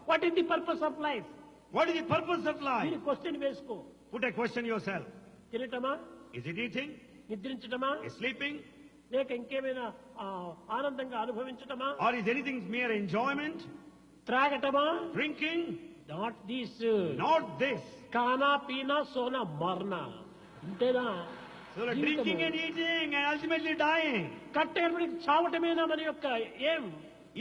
What is the purpose of life? What is the purpose of మీరు life? Question వేసుకో. Put a question yourself. తినటమా, Is it eating? నిద్రించటమా, Is sleeping? లేక ఇంకేమైనా ఆనందంగా అనుభవించటమా, Or is anything mere enjoyment? త్రాగటమా? Drinking? Not this. Not this. కానా పీనా సోనా మర్నా, ఇంతేనా? So the drinking and eating and ultimately dying. కట్టేపటికి చావటమేనా మన యొక్క ఏం?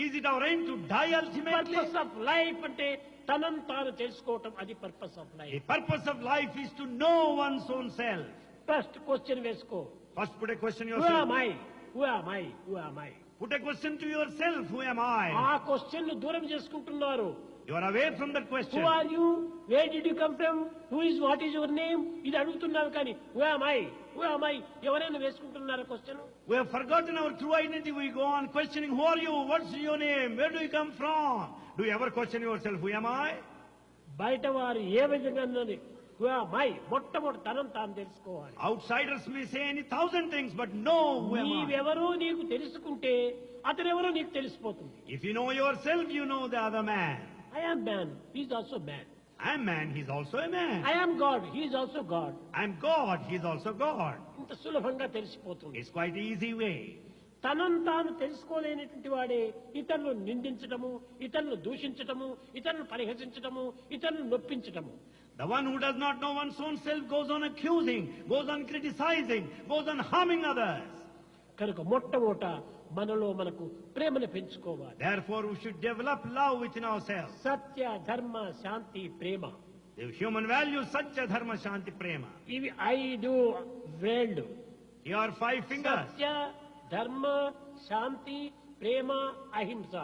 Is it our aim to die ultimately? Purpose of life అంటే తనను తాను తెలుసుకోవటం, అది purpose of The life. purpose of life is to know one's own self. First question వేసుకో. First put a question Who yourself. am I? Who am I? Who am I? Put a question to yourself. Who am I? ఆ question ను దూరం చేసుకుంటున్నారు. You are away from that Who question. are you? Where did you come from? What is your name? ఇది అడుగుతున్నారు కానీ who am I? Who am I? ఎవరైనా వేసుకుంటున్నారా question? We have forgotten our true identity. We go on questioning, who are you? What's your name? Where do you come from? Do you ever question yourself, who am I? బయట వారు ఏ విధంగా who am I? మొట్టమొదటి తనను తాను తెలుసుకోవాలి. Outsiders may say any thousand things, but know who am I. నీవెవరో నీకు తెలుసుకుంటే అతనెవరో నీకు తెలిసిపోతుంది. If you know yourself, you know the other man. I am man. He is also man. I am man, he is also a man. I am God. He is also God. I am God, he is also God. ఇంత సులభంగా తెలిసిపోతుంది. It's quite easy way. తనను తాను తెలుసుకోలేనటువంటి వాడే ఇతరులను నిందించటము, ఇతరులను దూషించటము, ఇతరులను పరిహసించటము, ఇతరులను నొప్పించటము. The one who does not know one's own self goes on accusing, goes on criticizing, goes on harming others. కనుక మొట్టమొదట మనలో మనకు ప్రేమను పెంచుకోవాలి. Therefore we should develop love within ourselves. సత్య, ధర్మ, శాంతి, ప్రేమ. The human values, satya, dharma, shanti, prema. ఇవి 5 వేళ్ళు. Here are 5 fingers. సత్య, ధర్మ, శాంతి, ప్రేమ, అహింస.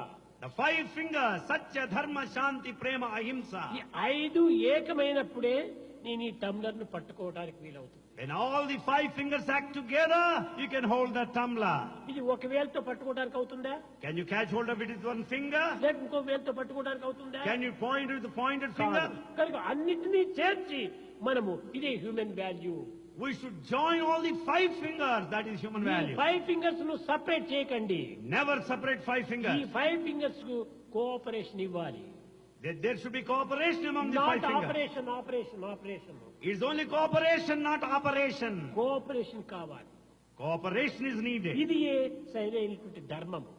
The 5 fingers, satya, dharma, shanti, prema, ahimsa. ఈ 5 ఏకమైనప్పుడే నేను ఈ టంబ్లర్ ను పట్టుకోవడానికి వీలవుతుంది. When all the 5 fingers act together, you can hold the tumbler. ఇది ఒక వేలుతో పట్టుకోవడానికి అవుతుందా? Can you catch hold of it with one finger? లేక ఇంకో వేలుతో పట్టుకోవడానికి అవుతుందా? Can you point with the pointed finger? కనుక అన్నిటినీ చేర్చి మనము ఇదే human value. We should join all the 5 fingers, that is human value. 5 fingers ను సపరేట్ చేయకండి. Never separate 5 ఈ fingers. 5 ఫింగర్స్ కు కోఆపరేషన్ ఇవ్వాలి. There should be cooperation among the 5 not fingers. Operation operation operation. It's only cooperation, not operation. Cooperation కావాలి. Cooperation is needed. ఇది సరైనటువంటి ధర్మము.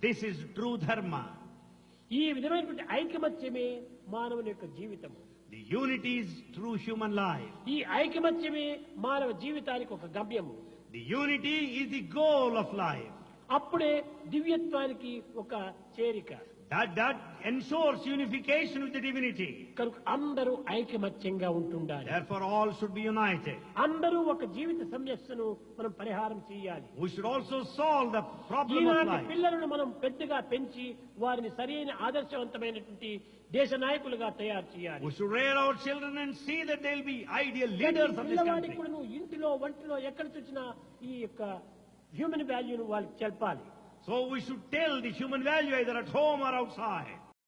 This is true dharma. ఈ విధమైనటువంటి ఐకమత్యమే మానవుని యొక్క జీవితము. The unity is true human life. ఈ ఐకమత్యమే మానవ జీవితానికి ఒక గమ్యము. The unity is the goal of life. అప్పుడే దివ్యత్వానికి ఒక చేరిక. That ensures unification with the divinity. కనుక అందరూ ఐకమత్యంగా ఉంటుండాలి. Therefore all should be united. అందరూ ఒక జీవిత సమస్యను మనం పరిహారం చేయాలి. We should also solve the problem of ఈనాటి life. పిల్లలను మనం పెద్దగా పెంచి వారిని సరైన ఆదర్శవంతమైనటువంటి దేశ నాయకులుగా తయారు చేయాలి. We should rear our children and see that they'll be ideal leaders of this పిల్లవాడికి country. కూడా నువ్వు ఇంటిలో వంటిలో ఎక్కడ చూసినా ఈ యొక్క హ్యూమన్ వాల్యూను వాళ్ళకి చెప్పాలి. So we should tell the human value either at home or outside.